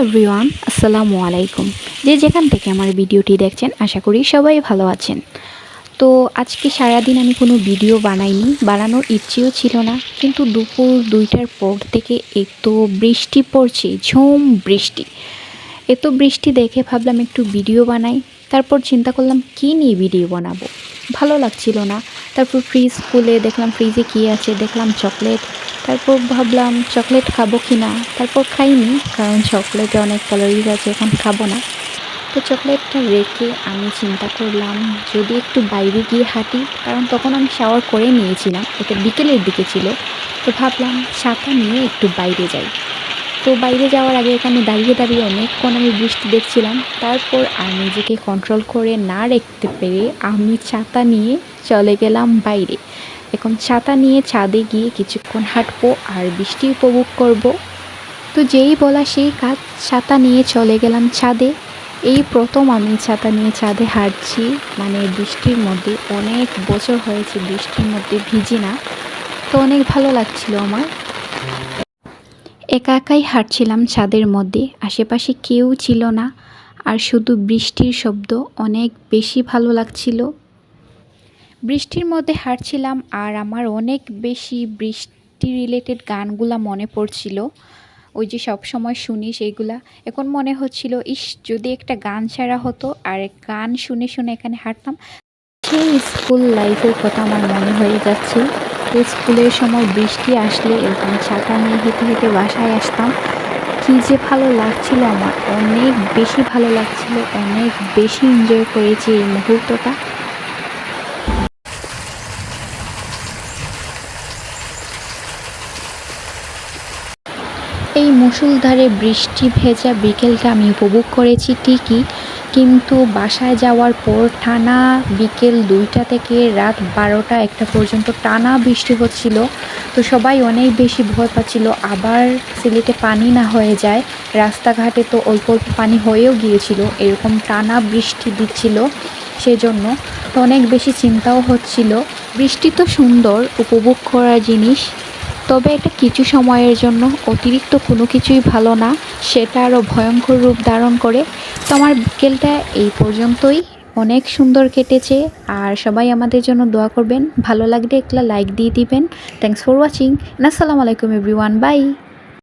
Everyone, আসসালামু আলাইকুম। যে যেখান থেকে আমার ভিডিওটি দেখছেন আশা করি সবাই ভালো আছেন। তো আজকে সারাদিন আমি কোনো ভিডিও বানাইনি, বানানোর ইচ্ছেও ছিল না, কিন্তু দুপুর 2টার পর থেকে এত বৃষ্টি পড়ছে, ঝুম বৃষ্টি। এত বৃষ্টি দেখে ভাবলাম একটু ভিডিও বানাই। তারপর চিন্তা করলাম কী নিয়ে ভিডিও বানাবো, ভালো লাগছিল না। তারপর ফ্রিজ খুলে দেখলাম ফ্রিজে কী আছে, দেখলাম চকলেট। তারপর ভাবলাম চকলেট খাবো কি না, তারপর খাইনি, কারণ চকলেটে অনেক ক্যালোরিজ আছে, এখন খাবো না। তো চকলেটটা রেখে আমি চিন্তা করলাম যদি একটু বাইরে গিয়ে হাঁটি, কারণ তখন আমি শাওয়ার করে নিয়েছিলাম, এটা বিকেলের দিকে ছিল। তো ভাবলাম ছাতা নিয়ে একটু বাইরে যাই। তো বাইরে যাওয়ার আগে এখানে দাঁড়িয়ে দাঁড়িয়ে অনেকক্ষণ আমি বৃষ্টি দেখছিলাম। তারপর আর নিজেকে কন্ট্রোল করে না রাখতে পেরে আমি ছাতা নিয়ে চলে গেলাম বাইরে। এখন ছাতা নিয়ে ছাদে গিয়ে কিছুক্ষণ হাঁটবো আর বৃষ্টি উপভোগ করব। তো যেই বলা সেই কাজ, ছাতা নিয়ে চলে গেলাম ছাদে। এই প্রথম আমি ছাতা নিয়ে ছাদে হাঁটছি, মানে বৃষ্টির মধ্যে। অনেক বছর হয়েছে বৃষ্টির মধ্যে ভিজি না, তো অনেক ভালো লাগছিল আমার। একা একাই হাঁটছিলাম ছাদের মধ্যে, আশেপাশে কেউ ছিল না, আর শুধু বৃষ্টির শব্দ। অনেক বেশি ভালো লাগছিল বৃষ্টির মধ্যে হাঁটছিলাম, আর আমার অনেক বেশি বৃষ্টি রিলেটেড গানগুলা মনে পড়ছিল। ওই যে সব সময় শুনি সেইগুলা। এখন মনে হচ্ছিল ইস, যদি একটা গান ছাড়া হতো আর গান শুনে শুনে এখানে হাঁটতাম। সেই স্কুল লাইফের কথা আমার মনে হয়ে যাচ্ছে। তো স্কুলের সময় বৃষ্টি আসলে এরকম ছাতা নিয়ে হেঁটে হেঁটে বাসায় আসতাম। কী যে ভালো লাগছিল আমার, অনেক বেশি ভালো লাগছিল, অনেক বেশি এনজয় করেছি এই মুহূর্তটা। এই মুষলধারে বৃষ্টি ভেজা বিকেলটা আমি উপভোগ করেছি ঠিকই, কিন্তু বাসায় যাওয়ার পর টানা বিকেল 2টা থেকে রাত 12টা 1টা পর্যন্ত টানা বৃষ্টি হচ্ছিল। তো সবাই অনেক বেশি ভয় পাচ্ছিল আবার সিলেটে পানি না হয়ে যায়। রাস্তাঘাটে তো অল্প অল্প পানি হয়েও গিয়েছিল, এরকম টানা বৃষ্টি দিচ্ছিল সেজন্য। তো অনেক বেশি চিন্তাও হচ্ছিল। বৃষ্টি তো সুন্দর উপভোগ করার জিনিস, তবে এটা কিছু সময়ের জন্য। অতিরিক্ত কোনো কিছুই ভালো না, সেটা আরও ভয়ঙ্কর রূপ ধারণ করে। তো আমার বিকেলটা এই পর্যন্তই, অনেক সুন্দর কেটেছে। আর সবাই আমাদের জন্য দোয়া করবেন, ভালো লাগলে একটা লাইক দিয়ে দিবেন। Thanks for watching. আসসালামু আলাইকুম এভরিওয়ান, বাই।